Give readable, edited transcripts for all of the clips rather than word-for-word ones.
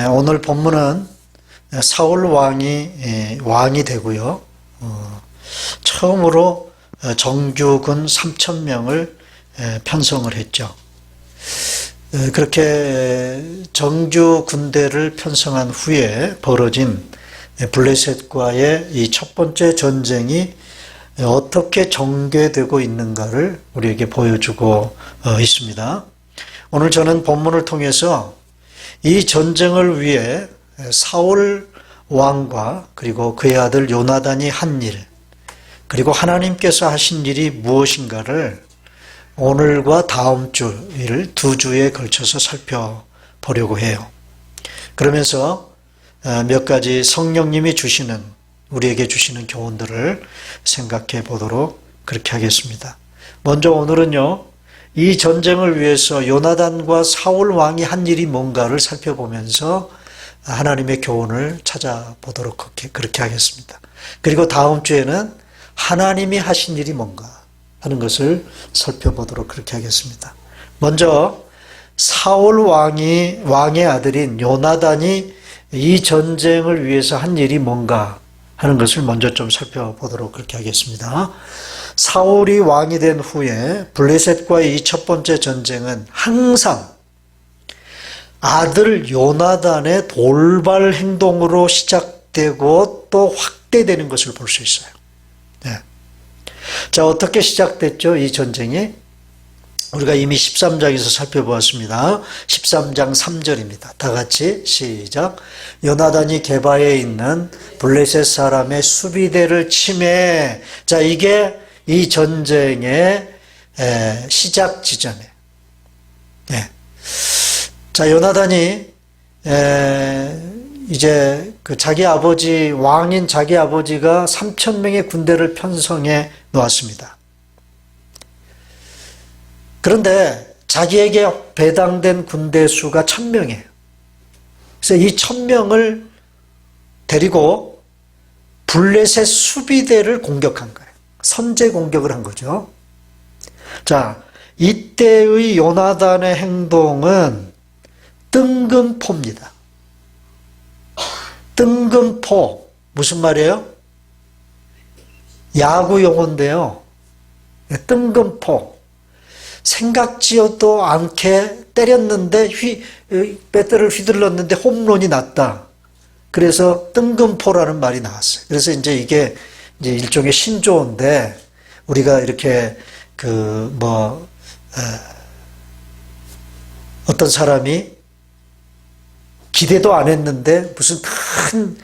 오늘 본문은 사울 왕이 되고요. 처음으로 정규군 3,000명을 편성을 했죠. 그렇게 정규 군대를 편성한 후에 벌어진 블레셋과의 이 첫 번째 전쟁이 어떻게 전개되고 있는가를 우리에게 보여주고 있습니다. 오늘 저는 본문을 통해서 이 전쟁을 위해 사울 왕과 그리고 그의 아들 요나단이 한 일, 그리고 하나님께서 하신 일이 무엇인가를 오늘과 다음 주일 두 주에 걸쳐서 살펴보려고 해요. 그러면서 몇 가지 성령님이 우리에게 주시는 교훈들을 생각해 보도록 그렇게 하겠습니다. 먼저 오늘은요, 이 전쟁을 위해서 요나단과 사울 왕이 한 일이 뭔가를 살펴보면서 하나님의 교훈을 찾아보도록 그렇게 하겠습니다. 그리고 다음 주에는 하나님이 하신 일이 뭔가 하는 것을 살펴보도록 그렇게 하겠습니다. 먼저 사울 왕의 아들인 요나단이 이 전쟁을 위해서 한 일이 뭔가 하는 것을 먼저 좀 살펴보도록 그렇게 하겠습니다. 사울이 왕이 된 후에 블레셋과의 이 첫 번째 전쟁은 항상 아들 요나단의 돌발 행동으로 시작되고 또 확대되는 것을 볼 수 있어요. 네. 자, 어떻게 시작됐죠? 이 전쟁이? 우리가 이미 13장에서 살펴보았습니다. 13장 3절입니다. 다 같이 시작. 요나단이 게바에 있는 블레셋 사람의 수비대를 침해. 자, 이게 이 전쟁의 시작 지점이에요. 네. 자, 요나단이 이제 왕인 자기 아버지가 3,000명의 군대를 편성해 놓았습니다. 그런데 자기에게 배당된 군대 수가 1,000명이에요. 그래서 이 1,000명을 데리고 블레셋 수비대를 공격한 거예요. 선제 공격을 한 거죠. 자, 이때의 요나단의 행동은 뜬금포입니다. 뜬금포, 무슨 말이에요? 야구 용어인데요. 뜬금포. 생각지어도 않게 때렸는데 배트를 휘둘렀는데 홈런이 났다. 그래서 뜬금포라는 말이 나왔어요. 그래서 이제 이게 이제 일종의 신조어인데 우리가 이렇게 어떤 사람이 기대도 안 했는데 무슨 큰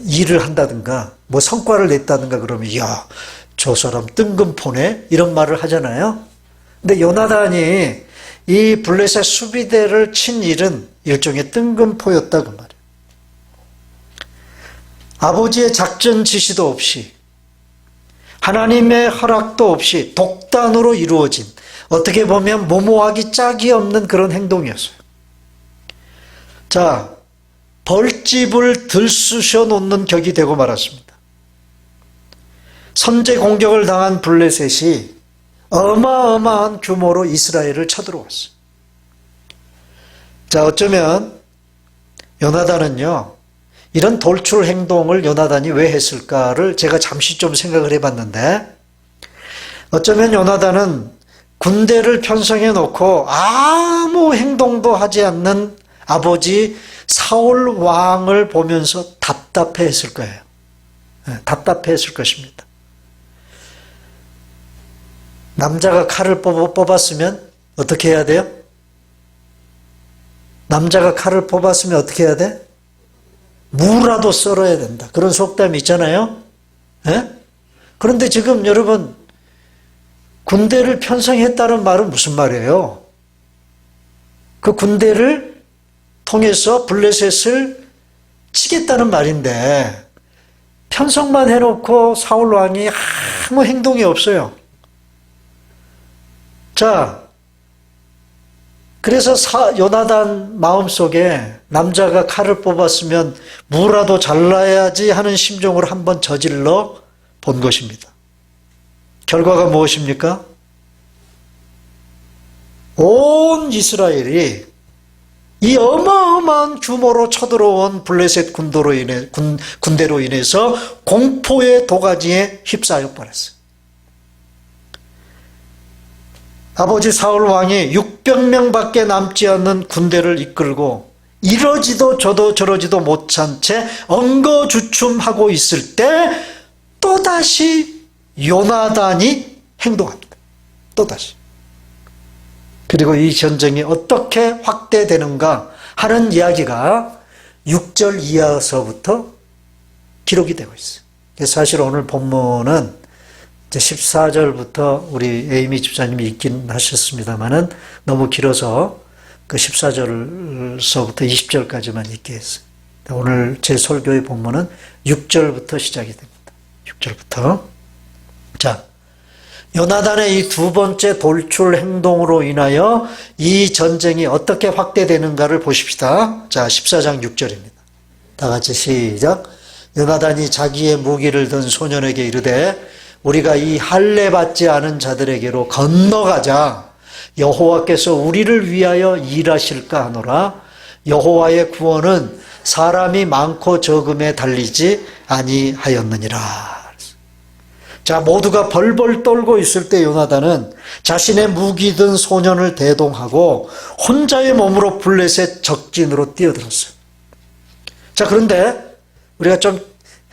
일을 한다든가 뭐 성과를 냈다든가 그러면 이야, 저 사람 뜬금포네 이런 말을 하잖아요. 근데 요나단이 이 블레셋 수비대를 친 일은 일종의 뜬금포였다 그 말이에요. 아버지의 작전 지시도 없이 하나님의 허락도 없이 독단으로 이루어진, 어떻게 보면 모모하기 짝이 없는 그런 행동이었어요. 자, 벌집을 들쑤셔 놓는 격이 되고 말았습니다. 선제 공격을 당한 블레셋이 어마어마한 규모로 이스라엘을 쳐들어왔어요. 자, 어쩌면 요나단은요, 이런 돌출 행동을 요나단이 왜 했을까를 제가 잠시 좀 생각을 해봤는데, 어쩌면 요나단은 군대를 편성해 놓고 아무 행동도 하지 않는 아버지 사울 왕을 보면서 답답해했을 거예요. 답답해했을 것입니다. 남자가 칼을 뽑았으면 어떻게 해야 돼요? 남자가 칼을 뽑았으면 어떻게 해야 돼? 무라도 썰어야 된다. 그런 속담이 있잖아요. 그런데 지금 여러분, 군대를 편성했다는 말은 무슨 말이에요? 그 군대를 통해서 블레셋을 치겠다는 말인데 편성만 해놓고 사울 왕이 아무 행동이 없어요. 자, 그래서 요나단 마음속에 남자가 칼을 뽑았으면 무라도 잘라야지 하는 심정으로 한번 저질러 본 것입니다. 결과가 무엇입니까? 온 이스라엘이 이 어마어마한 규모로 쳐들어온 블레셋 군대로 인해서 공포의 도가니에 휩싸여 버렸어요. 아버지 사울 왕이 600명밖에 남지 않는 군대를 이끌고 이러지도 저러지도 못한 채 엉거주춤하고 있을 때 또다시 요나단이 행동합니다. 또다시. 그리고 이 전쟁이 어떻게 확대되는가 하는 이야기가 6절 이하서부터 기록이 되고 있어요. 사실 오늘 본문은 14절부터 우리 에이미 집사님이 읽긴 하셨습니다만은 너무 길어서 그 14절서부터 20절까지만 읽게 했어요. 오늘 제 설교의 본문은 6절부터 시작이 됩니다. 6절부터. 자, 요나단의 이 두 번째 돌출 행동으로 인하여 이 전쟁이 어떻게 확대되는가를 보십시다. 자, 14장 6절입니다. 다 같이 시작. 요나단이 자기의 무기를 든 소년에게 이르되 우리가 이 할례 받지 않은 자들에게로 건너가자. 여호와께서 우리를 위하여 일하실까 하노라. 여호와의 구원은 사람이 많고 적음에 달리지 아니하였느니라. 자, 모두가 벌벌 떨고 있을 때 요나단은 자신의 무기 든 소년을 대동하고 혼자의 몸으로 블레셋 적진으로 뛰어들었어요. 자, 그런데 우리가 좀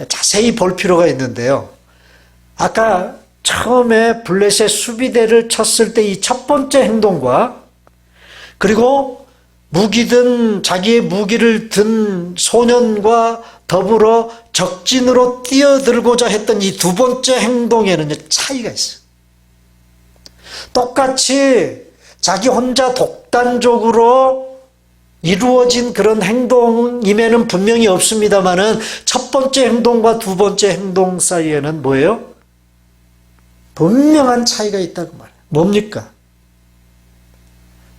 자세히 볼 필요가 있는데요. 아까 처음에 블레셋 수비대를 쳤을 때 이 첫 번째 행동과 그리고 자기의 무기를 든 소년과 더불어 적진으로 뛰어들고자 했던 이 두 번째 행동에는 차이가 있어요. 똑같이 자기 혼자 독단적으로 이루어진 그런 행동임에는 분명히 없습니다만은 첫 번째 행동과 두 번째 행동 사이에는 뭐예요? 분명한 차이가 있다고 말해요. 뭡니까?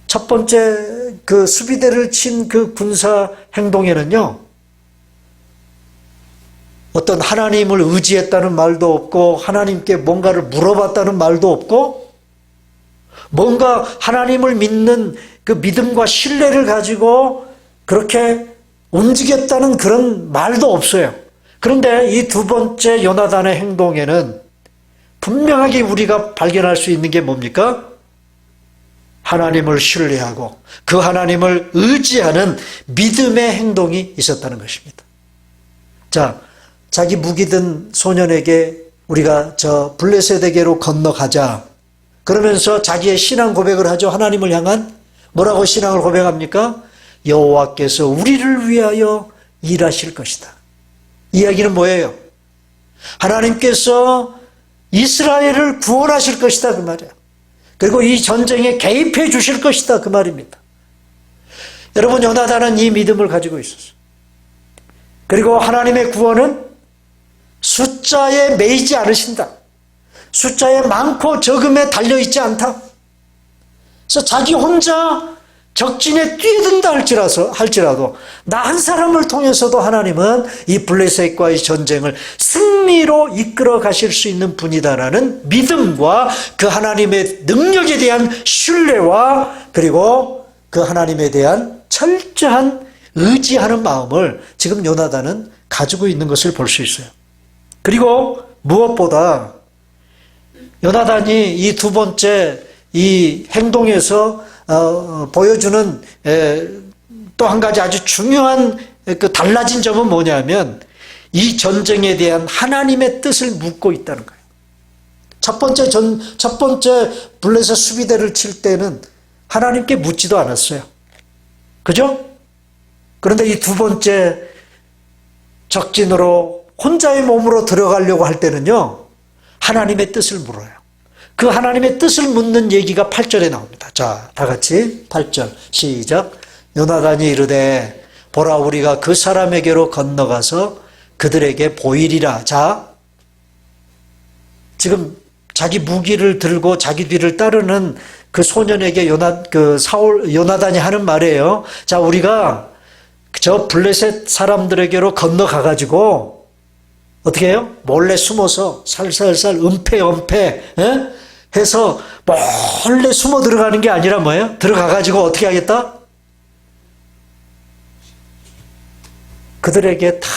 첫 번째 그 수비대를 친 그 군사 행동에는요, 어떤 하나님을 의지했다는 말도 없고 하나님께 뭔가를 물어봤다는 말도 없고 뭔가 하나님을 믿는 그 믿음과 신뢰를 가지고 그렇게 움직였다는 그런 말도 없어요. 그런데 이 두 번째 요나단의 행동에는 분명하게 우리가 발견할 수 있는 게 뭡니까? 하나님을 신뢰하고 그 하나님을 의지하는 믿음의 행동이 있었다는 것입니다. 자, 자기 무기 든 소년에게 우리가 저 블레셋에게로 건너가자. 그러면서 자기의 신앙 고백을 하죠. 하나님을 향한 뭐라고 신앙을 고백합니까? 여호와께서 우리를 위하여 일하실 것이다. 이야기는 뭐예요? 하나님께서 이스라엘을 구원하실 것이다 그 말이에요. 그리고 이 전쟁에 개입해 주실 것이다 그 말입니다. 여러분, 요나단은 이 믿음을 가지고 있었어요. 그리고 하나님의 구원은 숫자에 매이지 않으신다. 숫자에 많고 적음에 달려있지 않다. 그래서 자기 혼자 적진에 뛰어든다 할지라도 나 한 사람을 통해서도 하나님은 이 블레셋과의 전쟁을 승리로 이끌어 가실 수 있는 분이다라는 믿음과 그 하나님의 능력에 대한 신뢰와 그리고 그 하나님에 대한 철저한 의지하는 마음을 지금 요나단은 가지고 있는 것을 볼 수 있어요. 그리고 무엇보다 요나단이 이 두 번째 이 행동에서 보여주는 또 한 가지 아주 중요한 그 달라진 점은 뭐냐면 이 전쟁에 대한 하나님의 뜻을 묻고 있다는 거예요. 첫 번째 블레셋 수비대를 칠 때는 하나님께 묻지도 않았어요. 그죠? 그런데 이 두 번째 적진으로 혼자의 몸으로 들어가려고 할 때는요, 하나님의 뜻을 물어요. 그 하나님의 뜻을 묻는 얘기가 8절에 나옵니다. 자, 다 같이 8절 시작. 요나단이 이르되 보라, 우리가 그 사람에게로 건너가서 그들에게 보이리라. 자, 지금 자기 무기를 들고 자기 뒤를 따르는 그 소년에게 요나단이 하는 말이에요. 자, 우리가 저 블레셋 사람들에게로 건너가가지고 어떻게 해요? 몰래 숨어서 살살살 은폐 해서 몰래 숨어 들어가는 게 아니라 뭐예요? 들어가가지고 어떻게 하겠다? 그들에게 다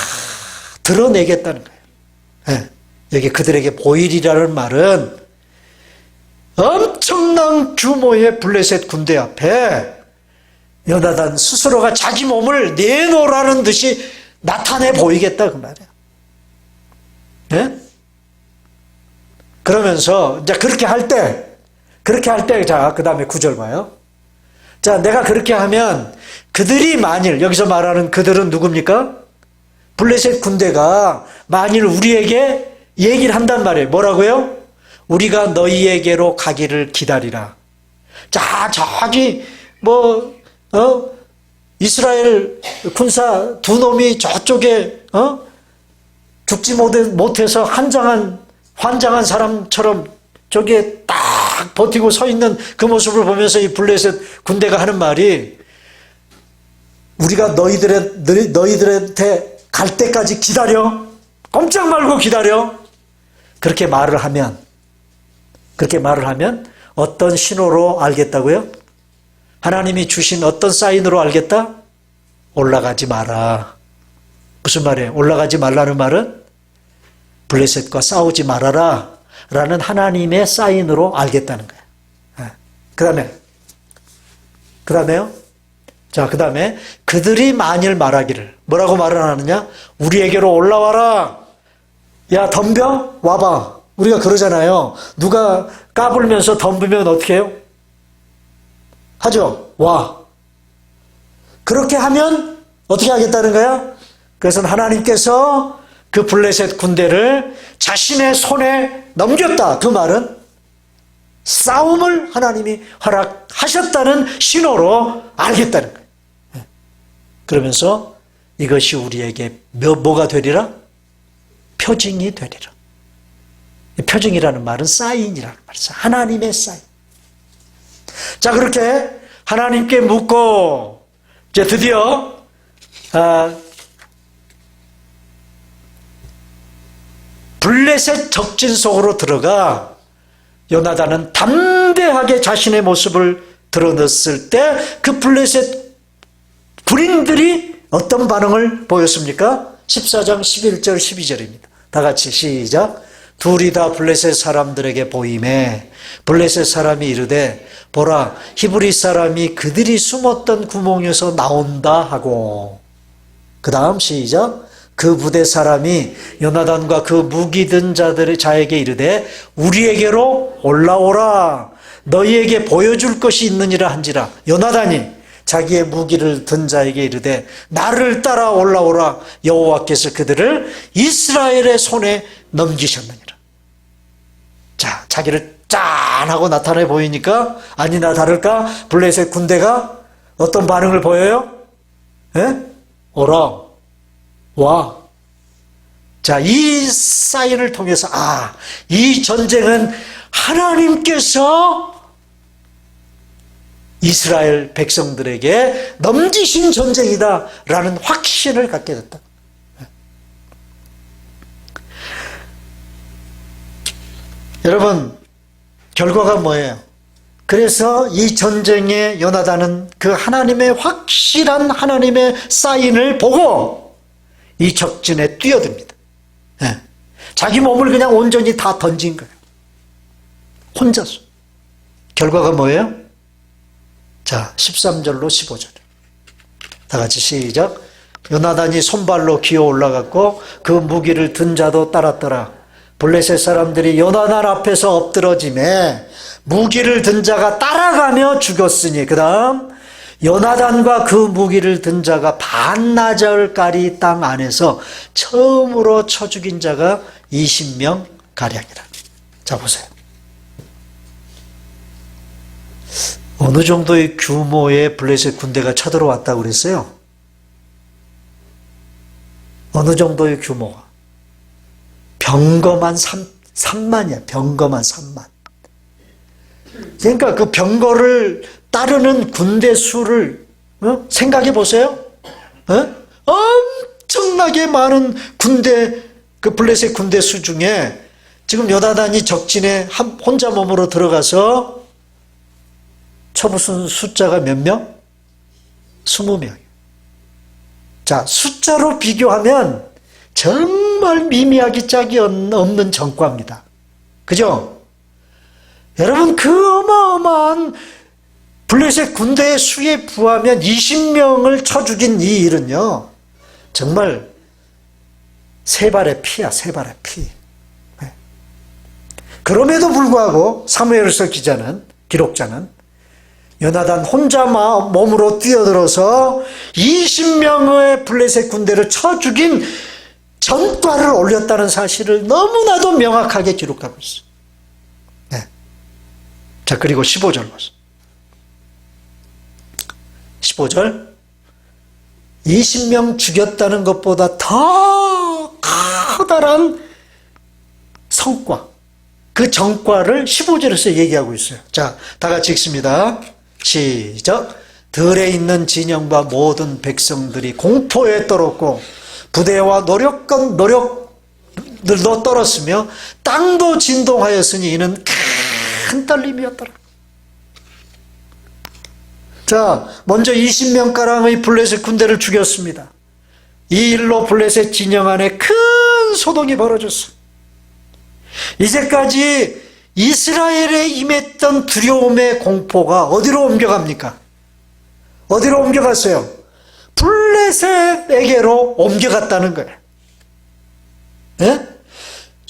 드러내겠다는 거예요. 예. 여기 그들에게 보이리라는 말은 엄청난 규모의 블레셋 군대 앞에 요나단 스스로가 자기 몸을 내놓으라는 듯이 나타내 보이겠다 그 말이에요. 예? 그러면서 이제 그렇게 할 때 자, 그 다음에 9절 봐요. 자, 내가 그렇게 하면 그들이 만일, 여기서 말하는 그들은 누굽니까? 블레셋 군대가 만일 우리에게 얘기를 한단 말이에요. 뭐라고요? 우리가 너희에게로 가기를 기다리라. 자, 저기 이스라엘 군사 두 놈이 저쪽에 죽지 못해서 환장한 사람처럼 저기에 딱 버티고 서 있는 그 모습을 보면서 이 블레셋 군대가 하는 말이 우리가 너희들한테 갈 때까지 기다려. 꼼짝 말고 기다려. 그렇게 말을 하면 어떤 신호로 알겠다고요? 하나님이 주신 어떤 사인으로 알겠다? 올라가지 마라. 무슨 말이에요? 올라가지 말라는 말은 블레셋과 싸우지 말아라 라는 하나님의 사인으로 알겠다는 거예요. 그 다음에요? 자, 그 다음에 그들이 만일 말하기를 뭐라고 말을 하느냐? 우리에게로 올라와라. 야, 덤벼? 와봐. 우리가 그러잖아요. 누가 까불면서 덤비면 어떻게 해요? 하죠? 와. 그렇게 하면 어떻게 하겠다는 거야? 그래서 하나님께서 그 블레셋 군대를 자신의 손에 넘겼다. 그 말은 싸움을 하나님이 허락하셨다는 신호로 알겠다는 거예요. 그러면서 이것이 우리에게 뭐가 되리라? 표징이 되리라. 표징이라는 말은 사인이라는 말이죠. 하나님의 사인. 자, 그렇게 하나님께 묻고 이제 드디어 블레셋 적진 속으로 들어가 요나단은 담대하게 자신의 모습을 드러냈을 때 그 블레셋 군인들이 어떤 반응을 보였습니까? 14장 11절 12절입니다. 다 같이 시작. 둘이 다 블레셋 사람들에게 보임에 블레셋 사람이 이르되 보라 히브리 사람이 그들이 숨었던 구멍에서 나온다 하고 그 다음 시작. 그 부대 사람이 요나단과 그 무기 든 자에게 이르되 우리에게로 올라오라. 너희에게 보여줄 것이 있느니라 한지라. 요나단이 자기의 무기를 든 자에게 이르되 나를 따라 올라오라. 여호와께서 그들을 이스라엘의 손에 넘기셨느니라. 자, 자기를 짠하고 나타내 보이니까 아니나 다를까 블레셋 군대가 어떤 반응을 보여요? 예? 오라. 와. 자, 이 사인을 통해서 이 전쟁은 하나님께서 이스라엘 백성들에게 넘기신 전쟁이다 라는 확신을 갖게 됐다. 여러분, 결과가 뭐예요? 그래서 이 전쟁에 요나단은 그 하나님의 확실한 하나님의 사인을 보고 이 적진에 뛰어듭니다. 자기 몸을 그냥 온전히 다 던진 거예요. 혼자서. 결과가 뭐예요? 자, 13절로 15절. 다 같이 시작. 요나단이 손발로 기어 올라갔고 그 무기를 든 자도 따랐더라. 블레셋 사람들이 요나단 앞에서 엎드러짐에 무기를 든 자가 따라가며 죽였으니 그 다음 요나단과 그 무기를 든 자가 반나절까리 땅 안에서 처음으로 쳐 죽인 자가 20명 가량이라. 자, 보세요. 어느 정도의 규모의 블레셋 군대가 쳐들어왔다고 그랬어요? 어느 정도의 규모가? 병거만 3만이야. 병거만 3만. 그러니까 그 병거를 따르는 군대 수를 생각해 보세요. 엄청나게 많은 군대, 그 블레셋 군대 수 중에 지금 요나단이 적진에 혼자 몸으로 들어가서 쳐부순 숫자가 몇 명? 20명. 자, 숫자로 비교하면 정말 미미하기 짝이 없는 전과입니다. 그죠? 여러분, 그 어마어마한 블레셋 군대의 수에 부하면 20명을 쳐 죽인 이 일은요, 정말 세 발의 피야, 세 발의 피. 그럼에도 불구하고 사무엘서 기록자는 요나단 혼자 몸으로 뛰어들어서 20명의 블레셋 군대를 쳐 죽인 전과를 올렸다는 사실을 너무나도 명확하게 기록하고 있어요. 네. 자, 그리고 15절 보세요. 15절. 20명 죽였다는 것보다 더 커다란 성과, 그 전과를 15절에서 얘기하고 있어요. 자, 다 같이 읽습니다. 시작. 들에 있는 진영과 모든 백성들이 공포에 떨었고 부대와 노력들도 떨었으며 땅도 진동하였으니 이는 큰 떨림이었더라. 자, 먼저 20명가량의 블레셋 군대를 죽였습니다. 이 일로 블레셋 진영 안에 큰 소동이 벌어졌어요. 이제까지 이스라엘에 임했던 두려움의 공포가 어디로 옮겨갑니까? 어디로 옮겨갔어요? 블레셋에게로 옮겨갔다는 거예요. 예?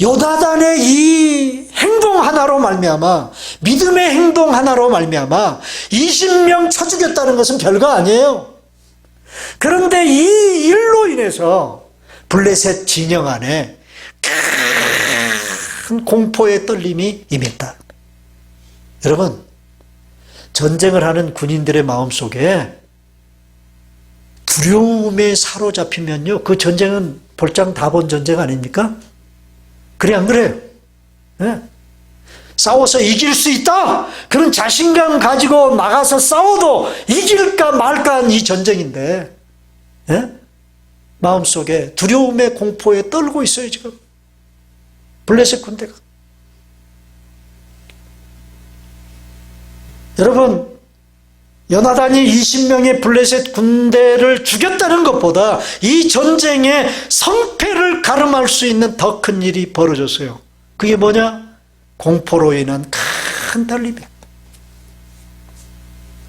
요나단의 이 행동 하나로 말미암아, 믿음의 행동 하나로 말미암아 20명 쳐 죽였다는 것은 별거 아니에요. 그런데 이 일로 인해서 블레셋 진영 안에 큰 공포의 떨림이 임했다. 여러분, 전쟁을 하는 군인들의 마음속에 두려움에 사로잡히면요, 그 전쟁은 볼장 다 본 전쟁 아닙니까? 그래, 안 그래요? 네. 싸워서 이길 수 있다! 그런 자신감 가지고 나가서 싸워도 이길까 말까 한 이 전쟁인데, 네? 마음속에 두려움의 공포에 떨고 있어요, 지금. 블레셋 군대가. 여러분, 요나단이 20명의 블레셋 군대를 죽였다는 것보다 이 전쟁의 성패를 가름할 수 있는 더 큰 일이 벌어졌어요. 그게 뭐냐? 공포로 인한 큰 떨림이에요.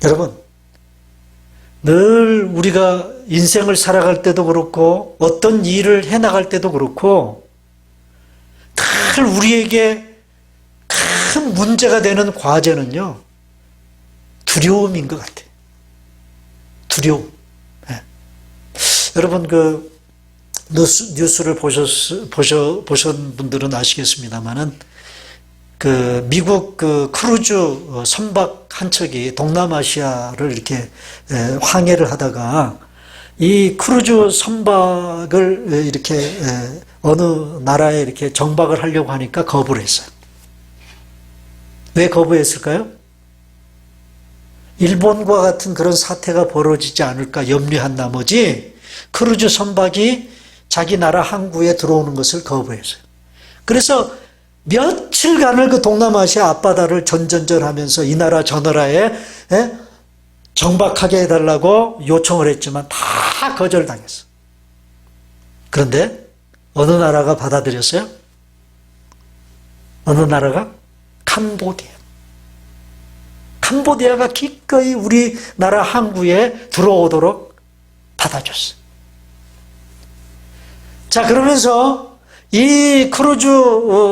여러분, 늘 우리가 인생을 살아갈 때도 그렇고 어떤 일을 해나갈 때도 그렇고 늘 우리에게 큰 문제가 되는 과제는요, 두려움인 것 같아요. 두려움. 네. 여러분, 그 뉴스를 보신 분들은 아시겠습니다만은 그 미국 그 크루즈 선박 한 척이 동남아시아를 이렇게 항해를 하다가 이 크루즈 선박을 이렇게 어느 나라에 이렇게 정박을 하려고 하니까 거부를 했어요. 왜 거부했을까요? 일본과 같은 그런 사태가 벌어지지 않을까 염려한 나머지 크루즈 선박이 자기 나라 항구에 들어오는 것을 거부했어요. 그래서 며칠간을 그 동남아시아 앞바다를 전전전하면서 이 나라 저 나라에 정박하게 해달라고 요청을 했지만 다 거절당했어. 그런데 어느 나라가 받아들였어요? 어느 나라가? 캄보디아. 캄보디아가 기꺼이 우리나라 항구에 들어오도록 받아줬어요. 자, 그러면서 이 크루즈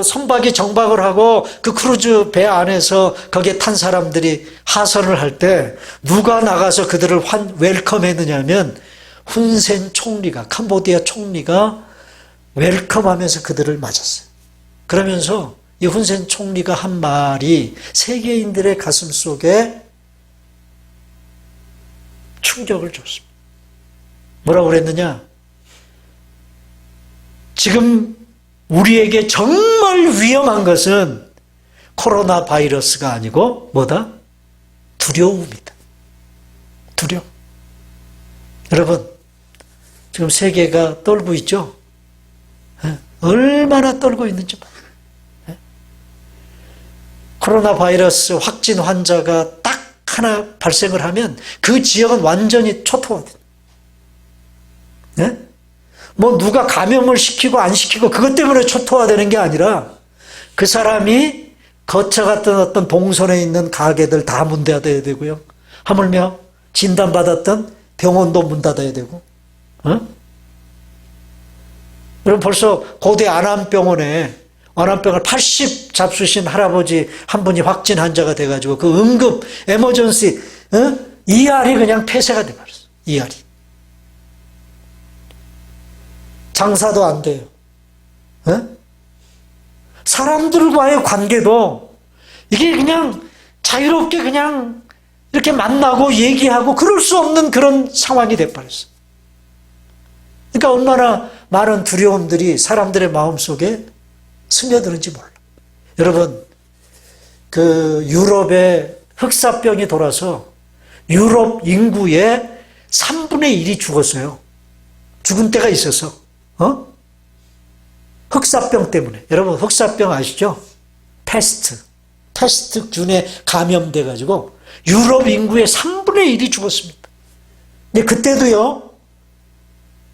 선박이 정박을 하고 그 크루즈 배 안에서 거기에 탄 사람들이 하선을 할 때 누가 나가서 그들을 웰컴했느냐면 훈센 총리가, 캄보디아 총리가 웰컴하면서 그들을 맞았어요. 그러면서 이 훈센 총리가 한 말이 세계인들의 가슴 속에 충격을 줬습니다. 뭐라고 그랬느냐? 지금 우리에게 정말 위험한 것은 코로나 바이러스가 아니고 뭐다? 두려움이다. 두려움. 여러분, 지금 세계가 떨고 있죠? 얼마나 떨고 있는지 봐요. 코로나 바이러스 확진 환자가 딱 하나 발생을 하면 그 지역은 완전히 초토화돼요. 네? 뭐 누가 감염을 시키고 안 시키고 그것 때문에 초토화되는 게 아니라 그 사람이 거쳐갔던 어떤 동선에 있는 가게들 다 문 닫아야 되고요. 하물며 진단받았던 병원도 문 닫아야 되고. 여러분 벌써 고대 안암병을 80 잡수신 할아버지 한 분이 확진 환자가 돼가지고 그 응급 에머전시 ER이 그냥 폐쇄가 돼버렸어. ER이. 장사도 안 돼요. 사람들과의 관계도 이게 그냥 자유롭게 그냥 이렇게 만나고 얘기하고 그럴 수 없는 그런 상황이 돼버렸어. 그러니까 얼마나 많은 두려움들이 사람들의 마음속에 스며드는지 몰라. 여러분, 그 유럽에 흑사병이 돌아서 유럽 인구의 3분의 1이 죽었어요. 죽은 때가 있어서. 흑사병 때문에. 여러분 흑사병 아시죠? 패스트균에 감염돼가지고 유럽 인구의 3분의 1이 죽었습니다. 근데 그때도요,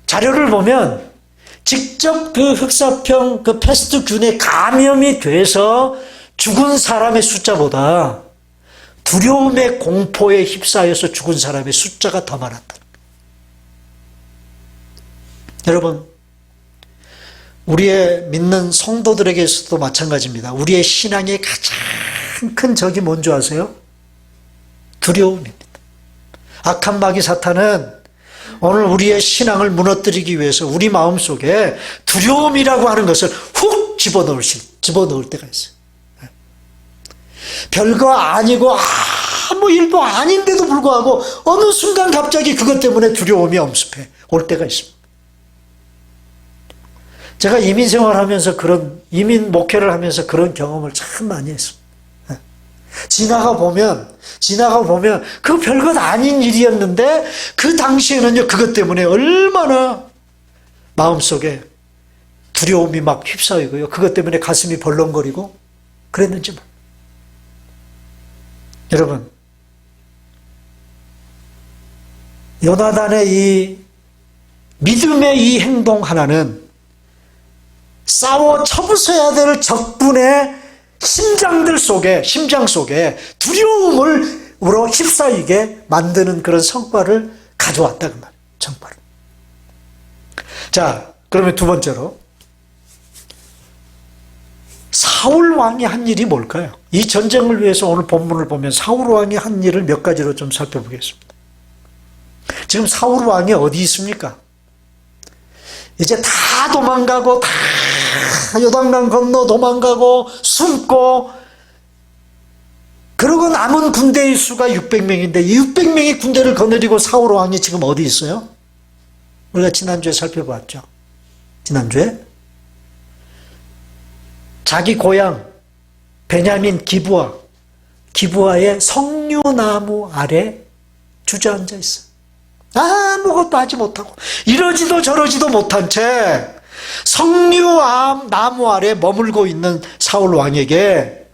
자료를 보면 직접 그 흑사병, 그 패스트균에 감염이 돼서 죽은 사람의 숫자보다 두려움의 공포에 휩싸여서 죽은 사람의 숫자가 더 많았다. 여러분, 우리의 믿는 성도들에게서도 마찬가지입니다. 우리의 신앙의 가장 큰 적이 뭔지 아세요? 두려움입니다. 악한 마귀 사탄은 오늘 우리의 신앙을 무너뜨리기 위해서 우리 마음속에 두려움이라고 하는 것을 훅 집어넣을 때가 있어요. 별거 아니고 아무 일도 아닌데도 불구하고 어느 순간 갑자기 그것 때문에 두려움이 엄습해 올 때가 있습니다. 제가 이민 생활하면서 이민 목회를 하면서 그런 경험을 참 많이 했습니다. 지나가 보면 그 별것 아닌 일이었는데 그 당시에는요, 그것 때문에 얼마나 마음속에 두려움이 막 휩싸이고요. 그것 때문에 가슴이 벌렁거리고 그랬는지 몰라요. 여러분, 요나단의 이 믿음의 이 행동 하나는 싸워 쳐부숴야 될 적군의 심장 속에 두려움으로 휩싸이게 만드는 그런 성과를 가져왔다 그 말이에요. 성과를. 자, 그러면 두 번째로 사울 왕이 한 일이 뭘까요? 이 전쟁을 위해서 오늘 본문을 보면 사울 왕이 한 일을 몇 가지로 좀 살펴보겠습니다. 지금 사울 왕이 어디 있습니까? 이제 다 도망가고 다 요단강 건너 도망가고 숨고 그러고 남은 군대의 수가 600명인데 이 600명의 군대를 거느리고 사울 왕이 지금 어디 있어요? 우리가 지난주에 살펴봤죠. 지난주에 자기 고향 베냐민 기브아의 석류나무 아래 주저앉아 있어요. 아무것도 하지 못하고 이러지도 저러지도 못한 채 석류나무 아래 머물고 있는 사울 왕에게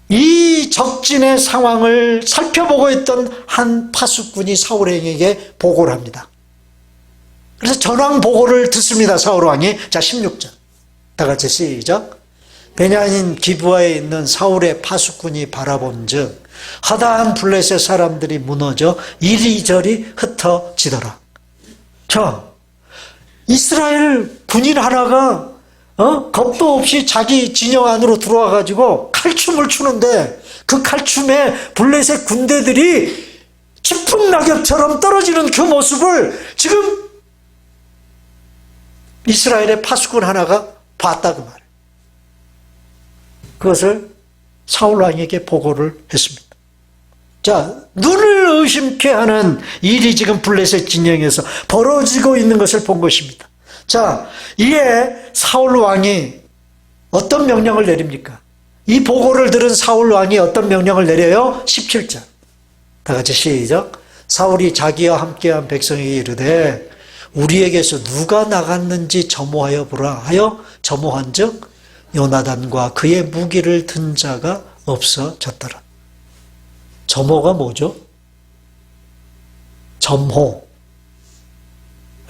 이 적진의 상황을 살펴보고 있던 한 파수꾼이 사울 왕에게 보고를 합니다. 그래서 전황 보고를 듣습니다. 사울 왕이. 자, 16절 다 같이 시작. 베냐민 기브아에 있는 사울의 파수꾼이 바라본즉 허다한 블레셋 사람들이 무너져 이리저리 흩어지더라. 자, 이스라엘 군인 하나가 겁도 없이 자기 진영 안으로 들어와 가지고 칼춤을 추는데 그 칼춤에 블레셋 군대들이 지풍낙엽처럼 떨어지는 그 모습을 지금 이스라엘의 파수꾼 하나가 봤다 그 말이에요. 그것을 사울 왕에게 보고를 했습니다. 자, 눈을 의심케 하는 일이 지금 블레셋 진영에서 벌어지고 있는 것을 본 것입니다. 자, 이에 사울 왕이 어떤 명령을 내립니까? 이 보고를 들은 사울 왕이 어떤 명령을 내려요? 17절 다 같이 시작. 사울이 자기와 함께한 백성에게 이르되 우리에게서 누가 나갔는지 점호하여 보라 하여 점호한즉 요나단과 그의 무기를 든 자가 없어졌더라. 점호가 뭐죠? 점호.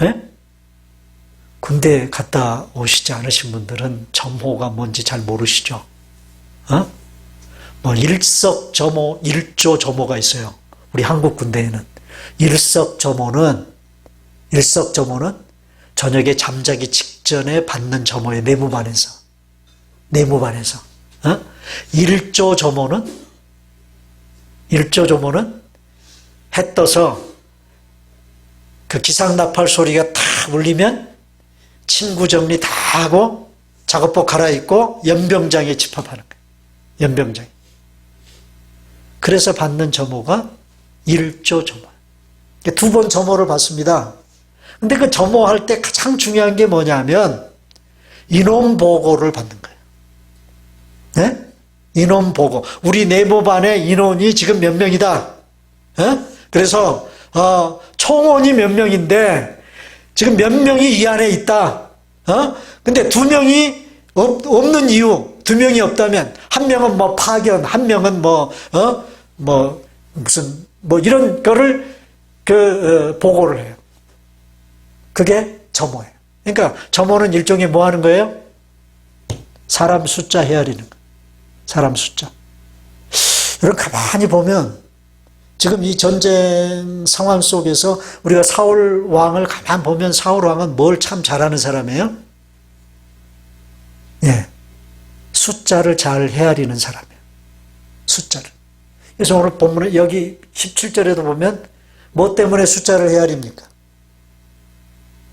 예? 군대 갔다 오시지 않으신 분들은 점호가 뭔지 잘 모르시죠? 뭐 일석점호, 일조점호가 있어요. 우리 한국 군대에는. 일석점호는 저녁에 잠자기 직전에 받는 점호에 내무반에서. 일조점호는 해 떠서 그 기상나팔 소리가 탁 울리면 친구 정리 다 하고 작업복 갈아입고 연병장에 집합하는 거예요. 연병장에. 그래서 받는 점호가 일조점호. 두 번 점호를 받습니다. 근데 그 점호할 때 가장 중요한 게 뭐냐면 인원보고를 받는 거예요. 네? 인원보고. 우리 내무반에 인원이 지금 몇 명이다. 그래서 총원이 몇 명인데 지금 몇 명이 이 안에 있다. 근데 두 명이 없는 이유, 두 명이 없다면 한 명은 뭐 파견, 한 명은 무슨 이런 거를 보고를 해요. 그게 점호예요. 그러니까 점호는 일종의 뭐 하는 거예요? 사람 숫자 헤아리는 거예요. 사람 숫자. 여러분 가만히 보면 지금 이 전쟁 상황 속에서 우리가 사울 왕을 가만 보면 사울 왕은 뭘 참 잘하는 사람이에요? 예. 숫자를 잘 헤아리는 사람이에요. 숫자를. 그래서 오늘 본문에 여기 17절에도 보면 뭐 때문에 숫자를 헤아립니까?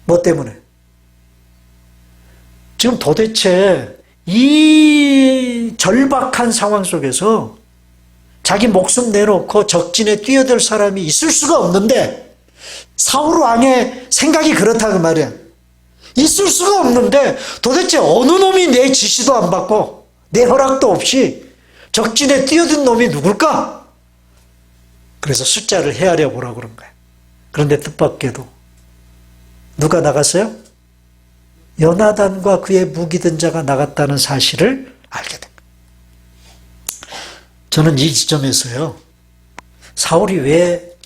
뭐 때문에? 지금 도대체 이 절박한 상황 속에서 자기 목숨 내놓고 적진에 뛰어들 사람이 있을 수가 없는데 사울 왕의 생각이 그렇다 그 말이야. 있을 수가 없는데 도대체 어느 놈이 내 지시도 안 받고 내 허락도 없이 적진에 뛰어든 놈이 누굴까? 그래서 숫자를 헤아려 보라고 그런 거야. 그런데 뜻밖에도 누가 나갔어요? 요나단과 그의 무기든 자가 나갔다는 사실을 알게 된 거예요. 저는 이 지점에서요, 사울이 왜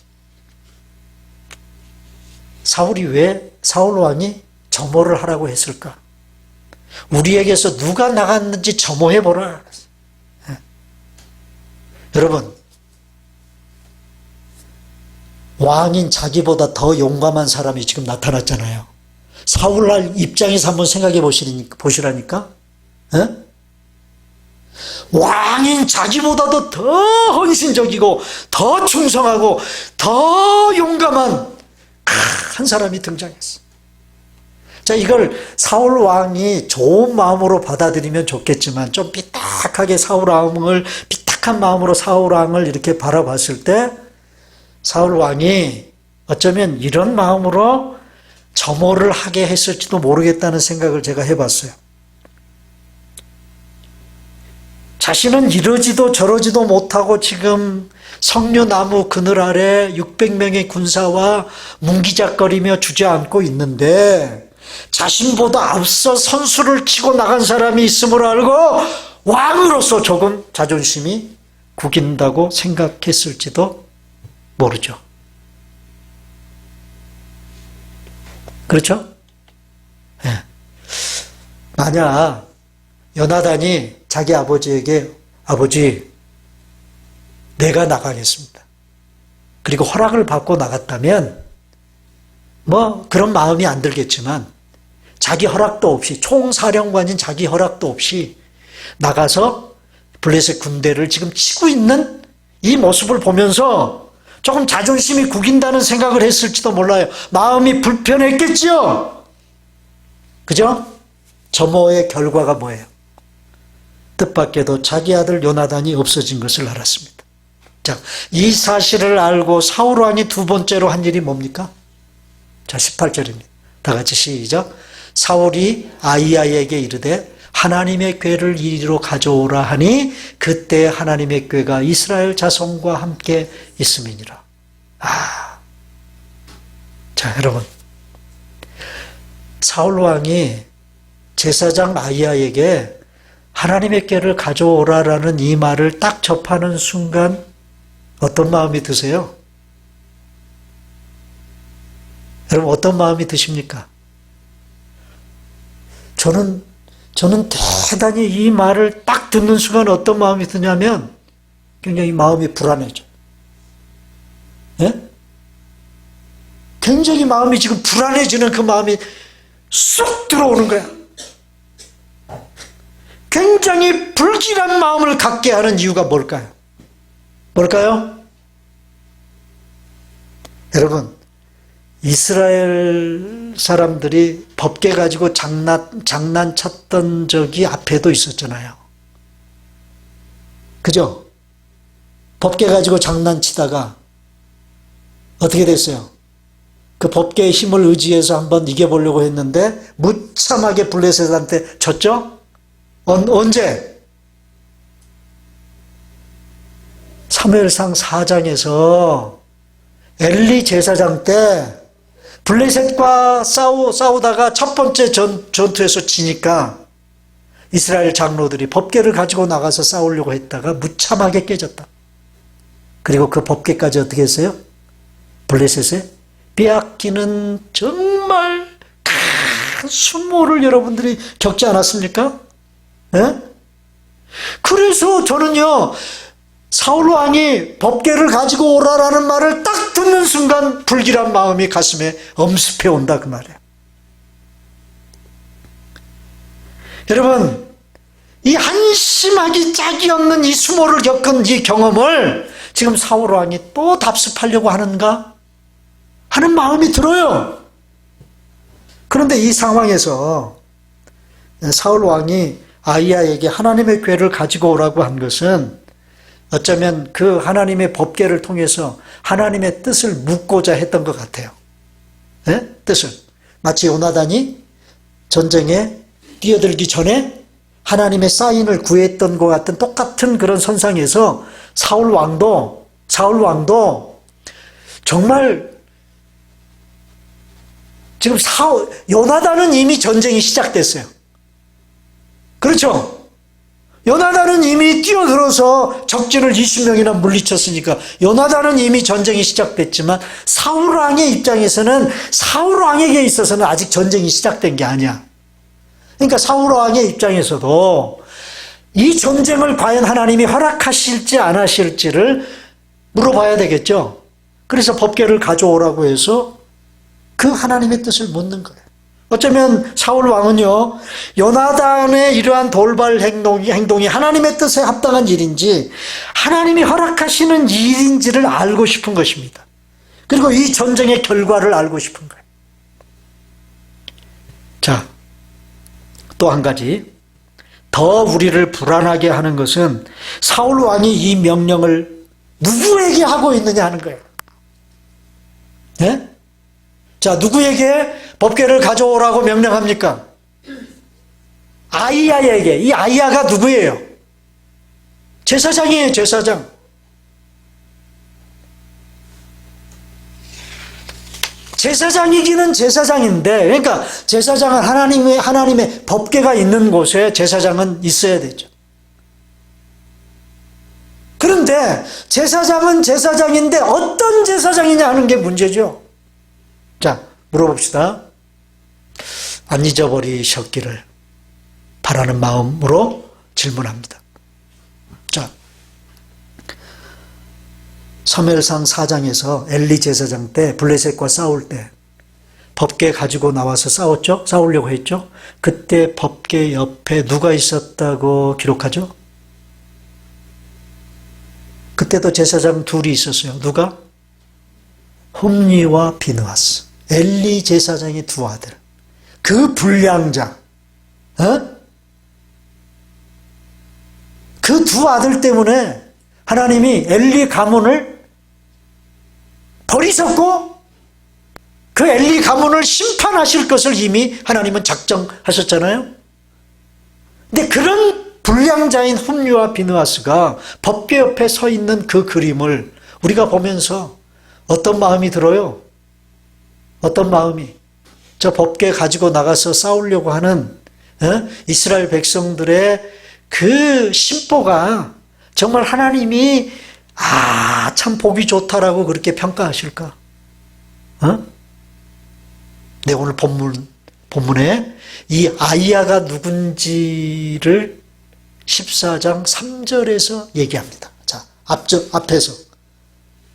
사울 왕이 점호를 하라고 했을까? 우리에게서 누가 나갔는지 점호해 보라. 여러분, 왕인 자기보다 더 용감한 사람이 지금 나타났잖아요. 사울날 입장에서 한번 생각해 보시라니까. 왕인 자기보다도 더 헌신적이고 더 충성하고 더 용감한 한 사람이 등장했어. 자, 이걸 사울 왕이 좋은 마음으로 받아들이면 좋겠지만 좀 삐딱한 마음으로 사울 왕을 이렇게 바라봤을 때 사울 왕이 어쩌면 이런 마음으로 점호를 하게 했을지도 모르겠다는 생각을 제가 해봤어요. 자신은 이러지도 저러지도 못하고 지금 석류나무 그늘 아래 600명의 군사와 문기작거리며 주저앉고 있는데 자신보다 앞서 선수를 치고 나간 사람이 있음을 알고 왕으로서 조금 자존심이 구긴다고 생각했을지도 모르죠. 그렇죠? 네. 만약 요나단이 자기 아버지에게 아버지 내가 나가겠습니다. 그리고 허락을 받고 나갔다면 뭐 그런 마음이 안 들겠지만 자기 허락도 없이 총사령관인 자기 허락도 없이 나가서 블레셋 군대를 지금 치고 있는 이 모습을 보면서 조금 자존심이 구긴다는 생각을 했을지도 몰라요. 마음이 불편했겠지요. 그죠? 점호의 결과가 뭐예요? 뜻밖에도 자기 아들 요나단이 없어진 것을 알았습니다. 자, 이 사실을 알고 사울 왕이 두 번째로 한 일이 뭡니까? 자, 18절입니다. 다 같이 시작. 사울이 아히야에게 이르되 하나님의 궤를 이리로 가져오라 하니 그때 하나님의 궤가 이스라엘 자손과 함께 있음이니라. 자, 여러분, 사울 왕이 제사장 아히야에게 하나님의 궤를 가져오라라는 이 말을 딱 접하는 순간 어떤 마음이 드세요? 여러분 어떤 마음이 드십니까? 저는 대단히 이 말을 딱 듣는 순간 어떤 마음이 드냐면 굉장히 마음이 불안해져. 예? 굉장히 마음이 지금 불안해지는 그 마음이 쏙 들어오는 거야. 굉장히 불길한 마음을 갖게 하는 이유가 뭘까요? 뭘까요? 여러분, 이스라엘 사람들이 법계 가지고 장난쳤던 적이 앞에도 있었잖아요. 그죠? 법계 가지고 장난치다가 어떻게 됐어요? 그 법계의 힘을 의지해서 한번 이겨보려고 했는데 무참하게 블레셋한테 졌죠? 언제? 사무엘상 4장에서 엘리 제사장 때 블레셋과 싸우다가 첫 번째 전투에서 지니까 이스라엘 장로들이 법궤를 가지고 나가서 싸우려고 했다가 무참하게 깨졌다. 그리고 그 법궤까지 어떻게 했어요? 블레셋에 빼앗기는 정말 큰 수모를 여러분들이 겪지 않았습니까? 예? 그래서 저는요, 사울 왕이 법궤를 가지고 오라라는 말을 딱 듣는 순간 불길한 마음이 가슴에 엄습해 온다 그 말이에요. 여러분, 이 한심하기 짝이 없는 이 수모를 겪은 이 경험을 지금 사울 왕이 또 답습하려고 하는가 하는 마음이 들어요. 그런데 이 상황에서 사울 왕이 아히야에게 하나님의 궤를 가지고 오라고 한 것은 어쩌면 그 하나님의 법궤를 통해서 하나님의 뜻을 묻고자 했던 것 같아요. 네? 뜻을. 마치 요나단이 전쟁에 뛰어들기 전에 하나님의 사인을 구했던 것 같은 똑같은 그런 선상에서 사울 왕도 정말 지금 요나단은 이미 전쟁이 시작됐어요. 그렇죠? 요나단은 이미 뛰어들어서 적진을 20명이나 물리쳤으니까 요나단은 이미 전쟁이 시작됐지만 사울 왕의 입장에서는 사울 왕에게 있어서는 아직 전쟁이 시작된 게 아니야. 그러니까 사울 왕의 입장에서도 이 전쟁을 과연 하나님이 허락하실지 안 하실지를 물어봐야 되겠죠. 그래서 법궤를 가져오라고 해서 그 하나님의 뜻을 묻는 거예요. 어쩌면 사울 왕은요, 요나단의 이러한 돌발 행동이 하나님의 뜻에 합당한 일인지 하나님이 허락하시는 일인지를 알고 싶은 것입니다. 그리고 이 전쟁의 결과를 알고 싶은 거예요. 자, 또 한 가지 더 우리를 불안하게 하는 것은 사울 왕이 이 명령을 누구에게 하고 있느냐 하는 거예요. 네? 자, 누구에게 법궤를 가져오라고 명령합니까? 아히야에게. 이 아히야가 누구예요? 제사장이에요, 제사장. 제사장이기는 제사장인데, 그러니까 제사장은 하나님의 법궤가 있는 곳에 제사장은 있어야 되죠. 그런데 제사장은 제사장인데 어떤 제사장이냐 하는 게 문제죠. 자, 물어봅시다. 안 잊어버리셨기를 바라는 마음으로 질문합니다. 자, 사무엘상 4장에서 엘리 제사장 때 블레셋과 싸울 때 법궤 가지고 나와서 싸웠죠? 싸우려고 했죠? 그때 법궤 옆에 누가 있었다고 기록하죠? 그때도 제사장 둘이 있었어요. 누가? 홈리와 비느하스. 엘리 제사장의 두 아들. 그 불량자. 그 두 아들 때문에 하나님이 엘리 가문을 버리셨고 그 엘리 가문을 심판하실 것을 이미 하나님은 작정하셨잖아요. 근데 그런 불량자인 홈리와 비느하스가 법궤 옆에 서 있는 그 그림을 우리가 보면서 어떤 마음이 들어요? 어떤 마음이? 저 법궤 가지고 나가서 싸우려고 하는 이스라엘 백성들의 그 심보가 정말 하나님이 참 보기 좋다라고 그렇게 평가하실까? 네, 오늘 본문에 이 아이야가 누군지를 14장 3절에서 얘기합니다. 자, 앞에서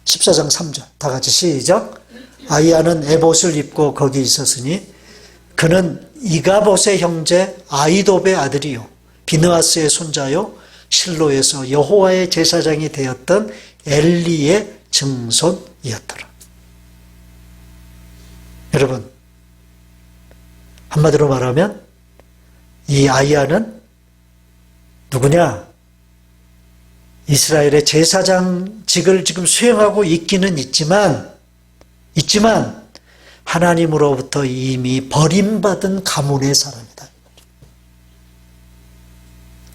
14장 3절 다 같이 시작. 아이야는 에봇을 입고 거기 있었으니 그는 이가봇의 형제 아이돔의 아들이요 비느하스의 손자요 실로에서 여호와의 제사장이 되었던 엘리의 증손이었더라. 여러분, 한마디로 말하면 이 아이야는 누구냐? 이스라엘의 제사장직을 지금 수행하고 있기는 있지만 하나님으로부터 이미 버림받은 가문의 사람이다.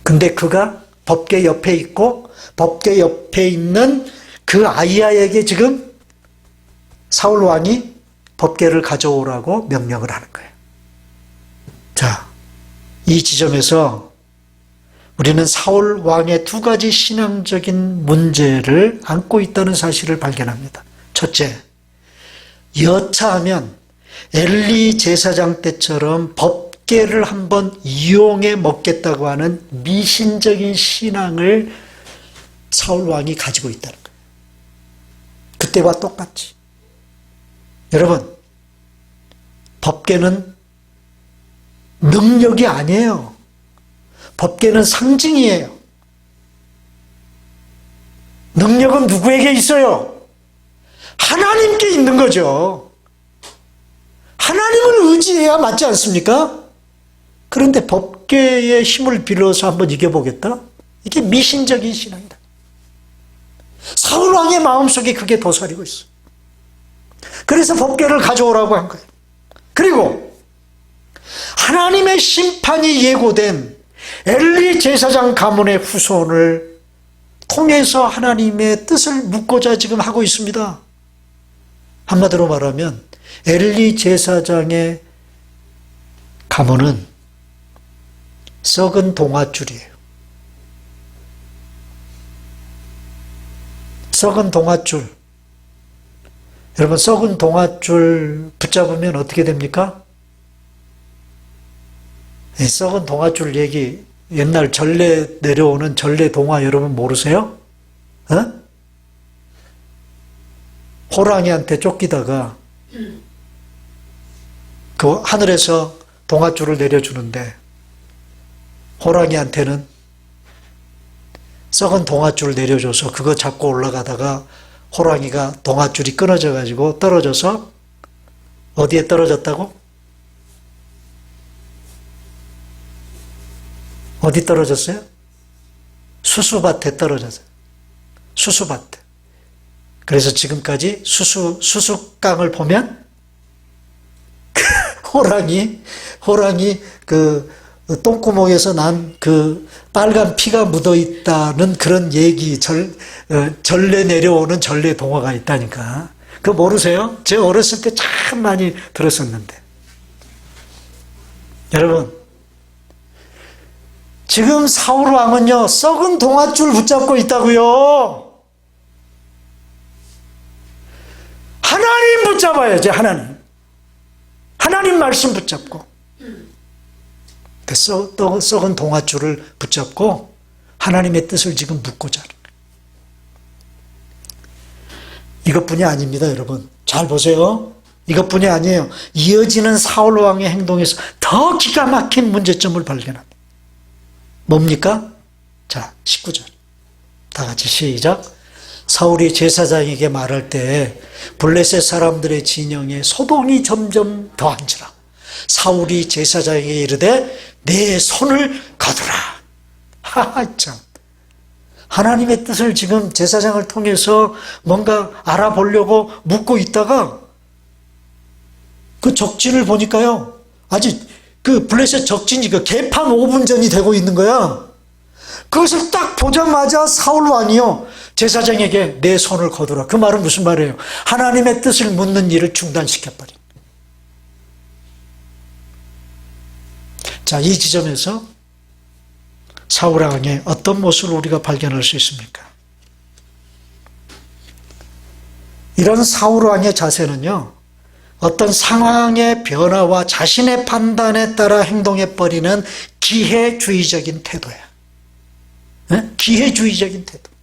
근데 그가 법궤 옆에 있고 법궤 옆에 있는 그 아이야에게 지금 사울 왕이 법궤를 가져오라고 명령을 하는 거예요. 자, 이 지점에서 우리는 사울 왕의 두 가지 신앙적인 문제를 안고 있다는 사실을 발견합니다. 첫째, 여차하면 엘리 제사장 때처럼 법궤를 한번 이용해 먹겠다고 하는 미신적인 신앙을 사울 왕이 가지고 있다는 거예요. 그때와 똑같이. 여러분, 법궤는 능력이 아니에요. 법궤는 상징이에요. 능력은 누구에게 있어요? 하나님께 있는 거죠. 하나님을 의지해야 맞지 않습니까? 그런데 법궤의 힘을 빌려서 한번 이겨보겠다? 이게 미신적인 신앙이다. 사울왕의 마음속에 그게 도사리고 있어. 그래서 법궤를 가져오라고 한 거예요. 그리고 하나님의 심판이 예고된 엘리 제사장 가문의 후손을 통해서 하나님의 뜻을 묻고자 지금 하고 있습니다. 한마디로 말하면 엘리 제사장의 가문은 썩은 동아줄이에요. 썩은 동아줄. 여러분, 썩은 동아줄 붙잡으면 어떻게 됩니까? 썩은 동아줄 얘기, 옛날 전래 내려오는 전래 동화 여러분 모르세요? 호랑이한테 쫓기다가 그 하늘에서 동아줄을 내려주는데 호랑이한테는 썩은 동아줄을 내려줘서 그거 잡고 올라가다가 호랑이가 동아줄이 끊어져 가지고 떨어져서 어디에 떨어졌다고? 어디 떨어졌어요? 수수밭에 떨어졌어요. 수수밭에. 그래서 지금까지 수수깡을 보면 호랑이 그 똥구멍에서 난 그 빨간 피가 묻어 있다는 그런 얘기, 전래 내려오는 전래 동화가 있다니까. 그거 모르세요? 제가 어렸을 때 참 많이 들었었는데. 여러분, 지금 사울 왕은요, 썩은 동아줄 붙잡고 있다고요. 하나님 붙잡아야지, 하나님. 하나님 말씀 붙잡고. 썩은 동아줄을 붙잡고 하나님의 뜻을 지금 묻고자 하는 거예요. 이것뿐이 아닙니다, 여러분. 잘 보세요. 이것뿐이 아니에요. 이어지는 사울 왕의 행동에서 더 기가 막힌 문제점을 발견합니다. 뭡니까? 자, 19절. 다 같이 시작. 사울이 제사장에게 말할 때 블레셋 사람들의 진영에 소동이 점점 더한지라. 사울이 제사장에게 이르되 내 손을 거두라. 하하, 참. 하나님의 뜻을 지금 제사장을 통해서 뭔가 알아보려고 묻고 있다가 그 적진을 보니까요, 아직 그 블레셋 적진이 그 개판 5분 전이 되고 있는 거야. 그것을 딱 보자마자 사울 왕이요, 제사장에게 내 손을 거두라. 그 말은 무슨 말이에요? 하나님의 뜻을 묻는 일을 중단시켜버린. 자, 이 지점에서 사울 왕의 어떤 모습을 우리가 발견할 수 있습니까? 이런 사울 왕의 자세는요, 어떤 상황의 변화와 자신의 판단에 따라 행동해버리는 기회주의적인 태도야. 기회주의적인 태도.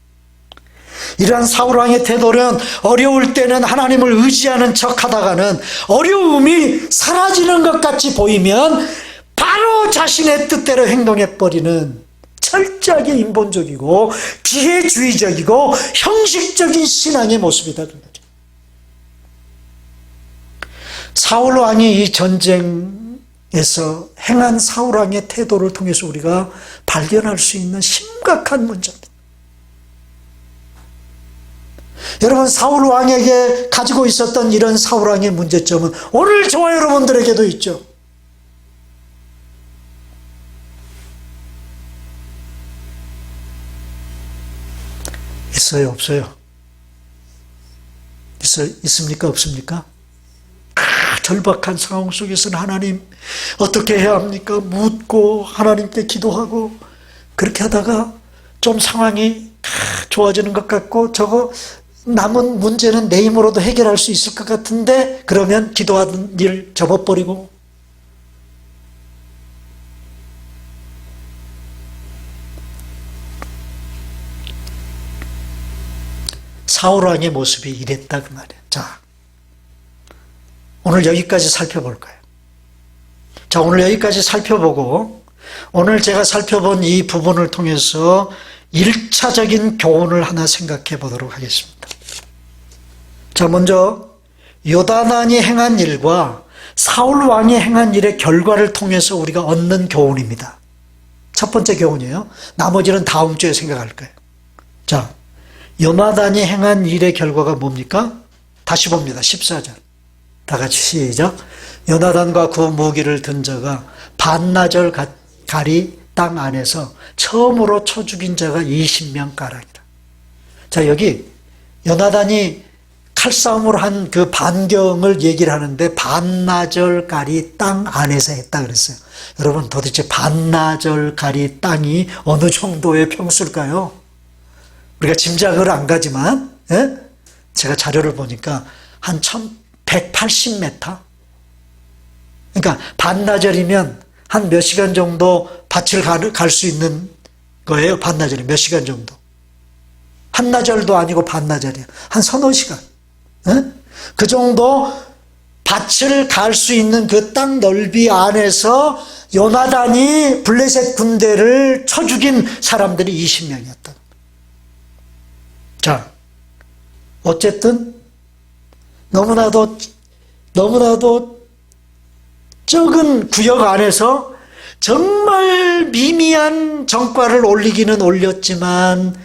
이러한 사울왕의 태도는 어려울 때는 하나님을 의지하는 척 하다가는 어려움이 사라지는 것 같이 보이면 바로 자신의 뜻대로 행동해버리는 철저하게 인본적이고 기회주의적이고 형식적인 신앙의 모습이다. 사울왕이 이 전쟁에서 행한 사울왕의 태도를 통해서 우리가 발견할 수 있는 심각한 문제입니다. 여러분, 사울왕에게 가지고 있었던 이런 사울왕의 문제점은 오늘 저와 여러분들에게도 있죠. 있어요, 없어요? 있습니까, 없습니까? 절박한 상황 속에서는 하나님 어떻게 해야 합니까? 묻고 하나님께 기도하고 그렇게 하다가 좀 상황이 좋아지는 것 같고 저거 남은 문제는 내 힘으로도 해결할 수 있을 것 같은데 그러면 기도하는 일 접어버리고 사울왕의 모습이 이랬다 그 말이에요. 자, 오늘 여기까지 살펴볼 거예요. 자, 오늘 여기까지 살펴보고 오늘 제가 살펴본 이 부분을 통해서 1차적인 교훈을 하나 생각해 보도록 하겠습니다. 자, 먼저 요나단이 행한 일과 사울왕이 행한 일의 결과를 통해서 우리가 얻는 교훈입니다. 첫 번째 교훈이에요. 나머지는 다음 주에 생각할 거예요. 자, 요나단이 행한 일의 결과가 뭡니까? 다시 봅니다. 14절. 다 같이 시작. 요나단과 그 무기를 든 자가 반나절 가리 땅 안에서 처음으로 쳐 죽인 자가 20명 가량이라. 자, 여기 요나단이 칼싸움으로 한 그 반경을 얘기를 하는데 반나절 가리 땅 안에서 했다 그랬어요. 여러분, 도대체 반나절 가리 땅이 어느 정도의 평수일까요? 우리가 짐작을 안 가지만 제가 자료를 보니까 한 180m? 그러니까 반나절이면 한 몇 시간 정도 밭을 갈 수 있는 거예요. 반나절이 몇 시간 정도. 한나절도 아니고 반나절이에요. 한 서너 시간. 그 정도 밭을 갈 수 있는 그 땅 넓이 안에서 요나단이 블레셋 군대를 쳐 죽인 사람들이 20명이었다. 자, 어쨌든 너무나도 적은 구역 안에서 정말 미미한 전과를 올리기는 올렸지만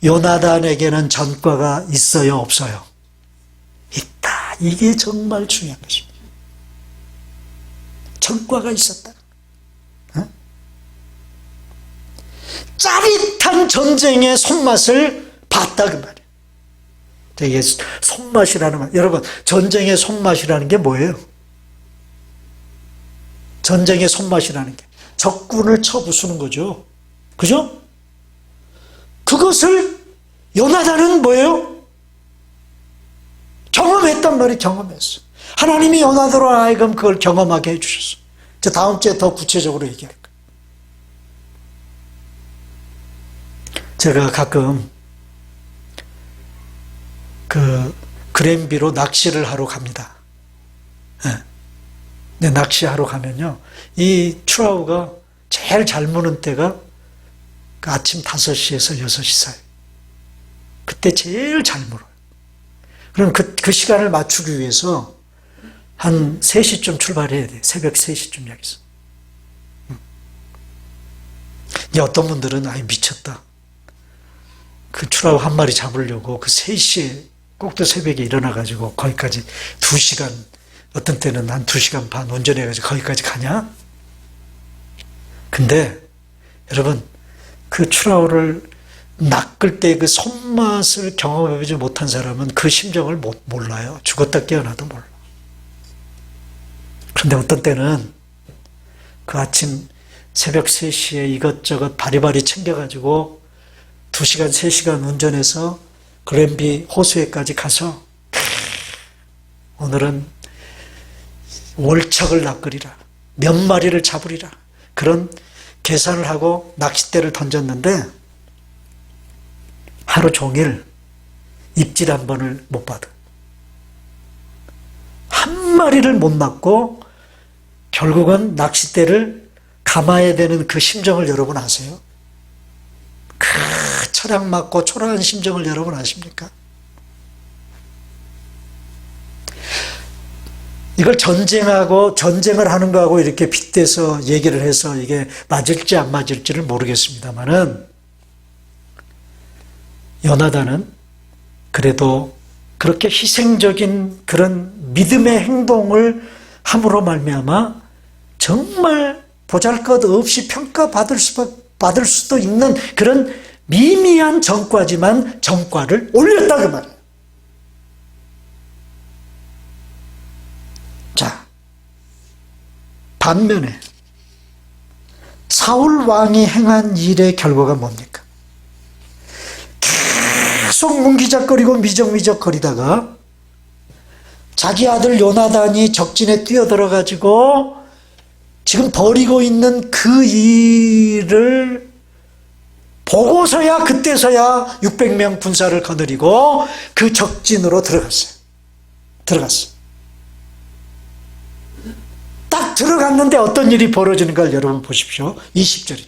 요나단에게는 전과가 있어요, 없어요? 있다. 이게 정말 중요한 것입니다. 전과가 있었다. 짜릿한 전쟁의 손맛을 봤다 그 말이에요. 이게 손맛이라는 말. 여러분, 전쟁의 손맛이라는 게 뭐예요? 전쟁의 손맛이라는 게 적군을 쳐부수는 거죠. 그죠? 그것을 요나단은 뭐예요? 경험했단 말이에요. 경험했어. 하나님이 요나단으로 하여금 그걸 경험하게 해주셨어. 저 다음 주에 더 구체적으로 얘기할 거예요. 제가 가끔 그랜비로 낚시를 하러 갑니다. 네, 낚시하러 가면요, 이 추라우가 제일 잘 무는 때가 그 아침 5시에서 6시 사이. 그때 제일 잘 물어요. 그럼 그 시간을 맞추기 위해서 한 3시쯤 출발해야 돼요. 새벽 3시쯤 여기서. 이제 어떤 분들은 아이 미쳤다. 그 추라우 한 마리 잡으려고 그 3시에 꼭두 새벽에 일어나가지고 거기까지 2시간, 어떤 때는 한 2시간 반 운전해가지고 거기까지 가냐? 근데 여러분, 그 추라우를 낚을 때 그 손맛을 경험해보지 못한 사람은 그 심정을 몰라요. 죽었다 깨어나도 몰라. 그런데 어떤 때는 그 아침 새벽 3시에 이것저것 바리바리 챙겨가지고 2시간, 3시간 운전해서 그랜비 호수에까지 가서 오늘은 월척을 낚으리라. 몇 마리를 잡으리라. 그런 계산을 하고 낚싯대를 던졌는데 하루 종일 입질 한 번을 못 받아. 한 마리를 못 낚고 결국은 낚싯대를 감아야 되는 그 심정을 여러분 아세요? 그 철학 맞고 초라한 심정을 여러분 아십니까? 이걸 전쟁을 하는 거하고 이렇게 빗대서 얘기를 해서 이게 맞을지 안 맞을지를 모르겠습니다만은, 요나단은 그래도 그렇게 희생적인 그런 믿음의 행동을 함으로 말미암아 정말 보잘것없이 평가받을 수도 있는 그런 미미한 전과지만 전과를 올렸다 그 말이에요. 자, 반면에 사울 왕이 행한 일의 결과가 뭡니까? 계속 문기작거리고 미적미적거리다가 자기 아들 요나단이 적진에 뛰어들어가지고 지금 벌이고 있는 그 일을 보고서야 그때서야 600명 군사를 거느리고 그 적진으로 들어갔어요. 딱 들어갔는데 어떤 일이 벌어지는가 여러분 보십시오. 20절이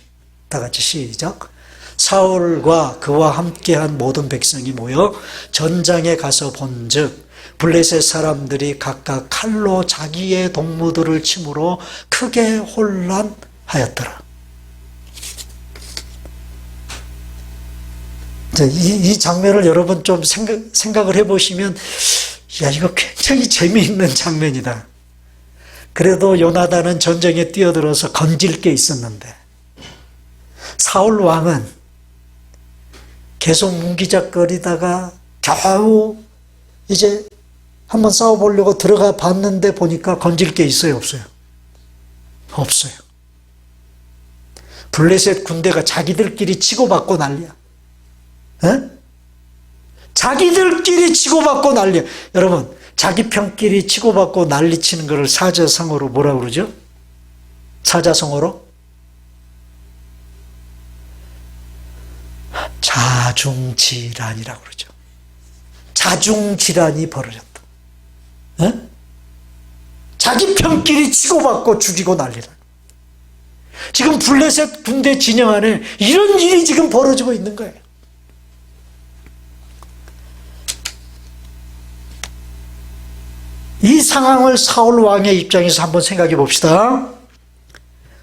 다 같이 시작. 사울과 그와 함께한 모든 백성이 모여 전장에 가서 본즉 블레셋 사람들이 각각 칼로 자기의 동무들을 침으로 크게 혼란하였더라. 이 장면을 여러분 좀 생각을 해보시면, 야, 이거 굉장히 재미있는 장면이다. 그래도 요나단은 전쟁에 뛰어들어서 건질 게 있었는데, 사울 왕은 계속 문기작거리다가 겨우 이제 한번 싸워보려고 들어가 봤는데 보니까 건질 게 있어요, 없어요? 없어요. 블레셋 군대가 자기들끼리 치고받고 난리야. 에? 자기들끼리 치고받고 난리야. 여러분, 자기 편끼리 치고받고 난리치는 것을 사자성어로 뭐라 그러죠? 사자성어로? 자중질환이라고 그러죠. 자중질환이 벌어졌다. 에? 자기 편끼리 치고받고 죽이고 난리다. 지금 블레셋 군대 진영 안에 이런 일이 지금 벌어지고 있는 거예요. 이 상황을 사울 왕의 입장에서 한번 생각해 봅시다.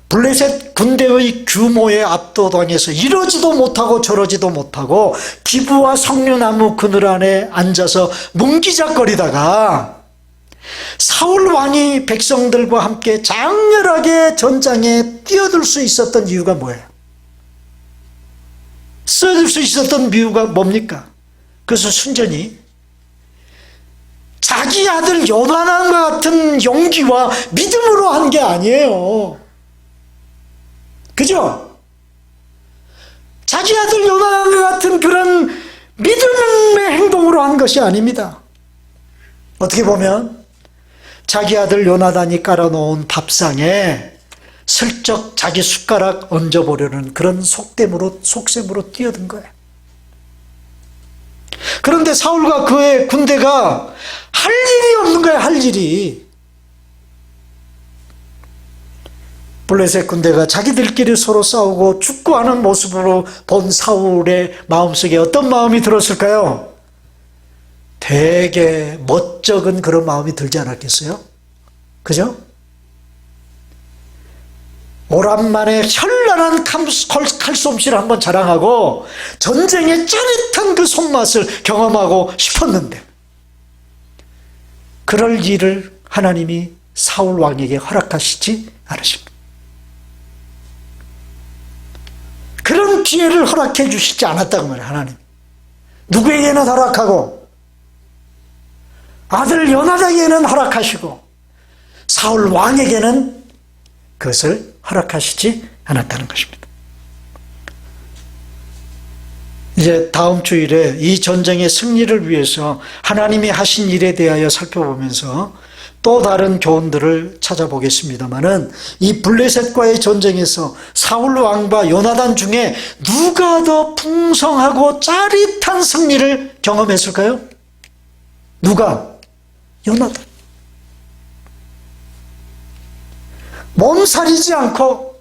블레셋 군대의 규모에 압도당해서 이러지도 못하고 저러지도 못하고 기브와 석류나무 그늘 안에 앉아서 문기작거리다가 사울 왕이 백성들과 함께 장렬하게 전장에 뛰어들 수 있었던 이유가 뭐예요? 쓰여질 수 있었던 이유가 뭡니까? 그것은 순전히 자기 아들 요나단과 같은 용기와 믿음으로 한 게 아니에요. 그죠? 자기 아들 요나단과 같은 그런 믿음의 행동으로 한 것이 아닙니다. 어떻게 보면 자기 아들 요나단이 깔아놓은 밥상에 슬쩍 자기 숟가락 얹어보려는 그런 속셈으로 뛰어든 거예요. 그런데 사울과 그의 군대가 할 일이 없는 거예요, 할 일이. 블레셋 군대가 자기들끼리 서로 싸우고 축구하는 모습으로 본 사울의 마음속에 어떤 마음이 들었을까요? 되게 멋쩍은 그런 마음이 들지 않았겠어요? 그죠? 오랜만에 현란한 칼솜씨를 한번 자랑하고 전쟁의 짜릿한 그 손맛을 경험하고 싶었는데 그럴 일을 하나님이 사울 왕에게 허락하시지 않으십니다. 그런 기회를 허락해 주시지 않았다고 말해요, 하나님. 누구에게는 허락하고 아들 요나단에게는 허락하시고 사울 왕에게는 그것을 허락하시지 않았다는 것입니다. 이제 다음 주일에 이 전쟁의 승리를 위해서 하나님이 하신 일에 대하여 살펴보면서 또 다른 교훈들을 찾아보겠습니다마는 이 블레셋과의 전쟁에서 사울 왕과 요나단 중에 누가 더 풍성하고 짜릿한 승리를 경험했을까요? 누가? 요나단. 몸살이지 않고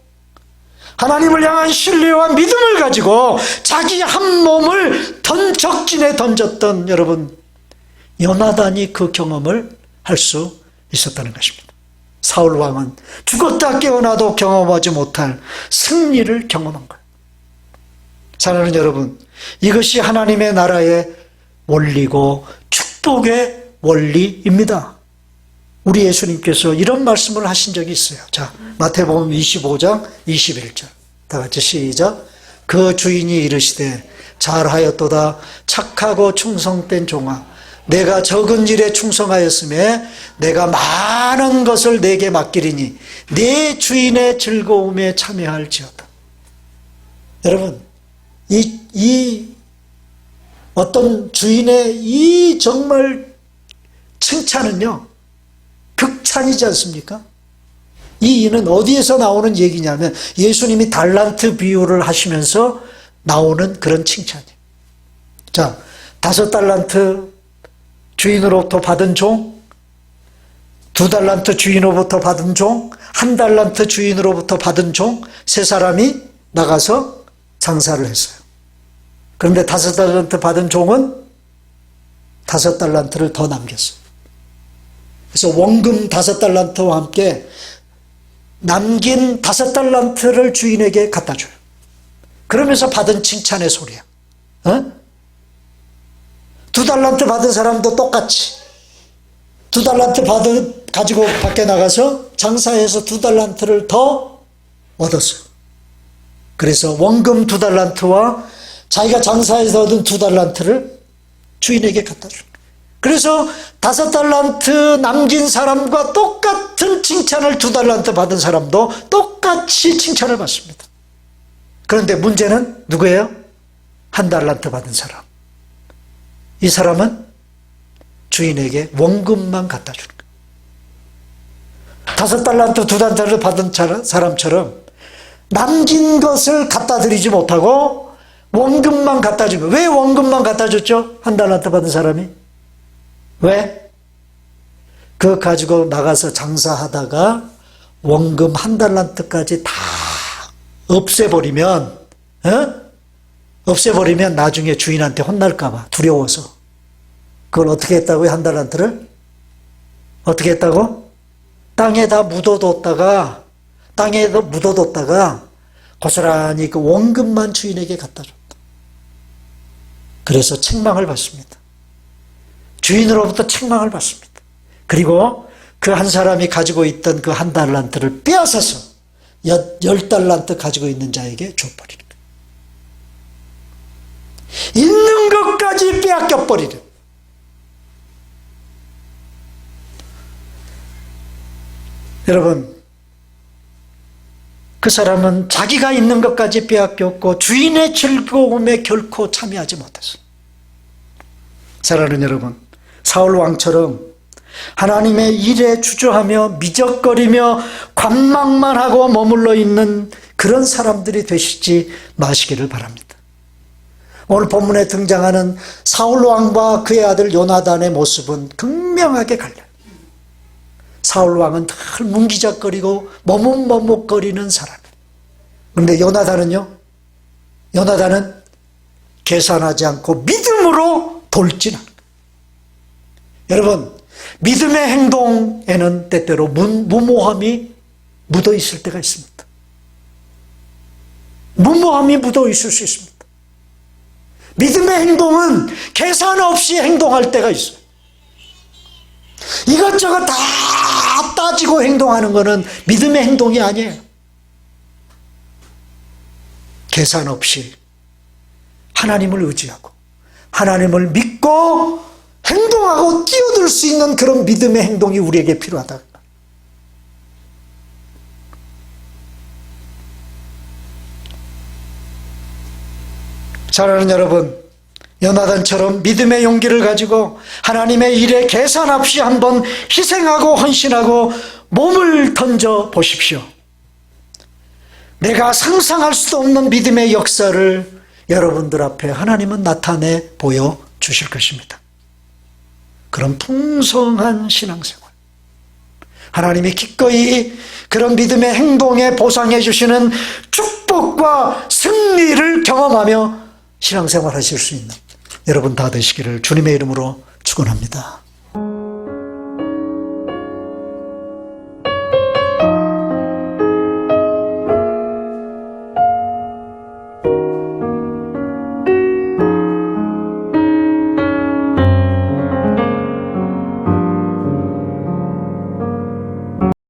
하나님을 향한 신뢰와 믿음을 가지고 자기 한 몸을 적진에 던졌던 여러분, 요나단이 그 경험을 할 수 있었다는 것입니다. 사울 왕은 죽었다 깨어나도 경험하지 못할 승리를 경험한 거예요. 사랑하는 여러분, 이것이 하나님의 나라의 원리고 축복의 원리입니다. 우리 예수님께서 이런 말씀을 하신 적이 있어요. 자, 마태복음 25장 21절. 다 같이 시작. 그 주인이 이르시되 잘하였도다 착하고 충성된 종아, 내가 적은 일에 충성하였음에 내가 많은 것을 내게 맡기리니 내 주인의 즐거움에 참여할지어다. 여러분, 이 어떤 주인의 이 정말 칭찬은요, 극찬이지 않습니까? 이 이는 어디에서 나오는 얘기냐면 예수님이 달란트 비유를 하시면서 나오는 그런 칭찬이에요. 자, 5달란트 주인으로부터 받은 종, 2달란트 주인으로부터 받은 종, 1달란트 주인으로부터 받은 종, 3사람이 나가서 장사를 했어요. 그런데 5달란트 받은 종은 5달란트를 더 남겼어요. 그래서 원금 5달란트와 함께 남긴 5달란트를 주인에게 갖다 줘요. 그러면서 받은 칭찬의 소리야. 2달란트 받은 사람도 똑같이 2달란트 가지고 밖에 나가서 장사해서 2달란트를 더 얻었어요. 그래서 원금 2달란트와 자기가 장사해서 얻은 2달란트를 주인에게 갖다 줘요. 그래서 5달란트 남긴 사람과 똑같은 칭찬을 2달란트 받은 사람도 똑같이 칭찬을 받습니다. 그런데 문제는 누구예요? 1달란트 받은 사람. 이 사람은 주인에게 원금만 갖다 주는 거예요. 5달란트, 2달란트를 받은 사람처럼 남긴 것을 갖다 드리지 못하고 원금만 갖다 준 거예요. 왜 원금만 갖다 줬죠? 1달란트 받은 사람이. 왜? 그거 가지고 나가서 장사하다가 원금 1달란트까지 다 없애버리면 나중에 주인한테 혼날까봐 두려워서 그걸 어떻게 했다고요? 1달란트를? 어떻게 했다고? 땅에다 묻어뒀다가 고스란히 그 원금만 주인에게 갖다 줬다. 그래서 책망을 받습니다. 주인으로부터 책망을 받습니다. 그리고 그 한 사람이 가지고 있던 그 1달란트를 빼앗아서 10달란트 가지고 있는 자에게 줘버리는 거예요. 있는 것까지 빼앗겨버리는. 여러분, 그 사람은 자기가 있는 것까지 빼앗겼고 주인의 즐거움에 결코 참여하지 못했어요. 사랑하는 여러분, 사울 왕처럼 하나님의 일에 주저하며 미적거리며 관망만 하고 머물러 있는 그런 사람들이 되시지 마시기를 바랍니다. 오늘 본문에 등장하는 사울 왕과 그의 아들 요나단의 모습은 극명하게 갈려요. 사울 왕은 늘 문기작거리고 머뭇머뭇거리는 사람이에요. 그런데 요나단은 계산하지 않고 믿음으로 돌진합니다. 여러분, 믿음의 행동에는 때때로 무모함이 묻어 있을 때가 있습니다. 무모함이 묻어 있을 수 있습니다. 믿음의 행동은 계산 없이 행동할 때가 있어요. 이것저것 다 따지고 행동하는 것은 믿음의 행동이 아니에요. 계산 없이 하나님을 의지하고 하나님을 믿고 행동하고 뛰어들 수 있는 그런 믿음의 행동이 우리에게 필요하다. 사랑하는 여러분, 요나단처럼 믿음의 용기를 가지고 하나님의 일에 계산 없이 한번 희생하고 헌신하고 몸을 던져 보십시오. 내가 상상할 수도 없는 믿음의 역사를 여러분들 앞에 하나님은 나타내 보여주실 것입니다. 그런 풍성한 신앙생활, 하나님이 기꺼이 그런 믿음의 행동에 보상해 주시는 축복과 승리를 경험하며 신앙생활 하실 수 있는 여러분 다 되시기를 주님의 이름으로 축원합니다.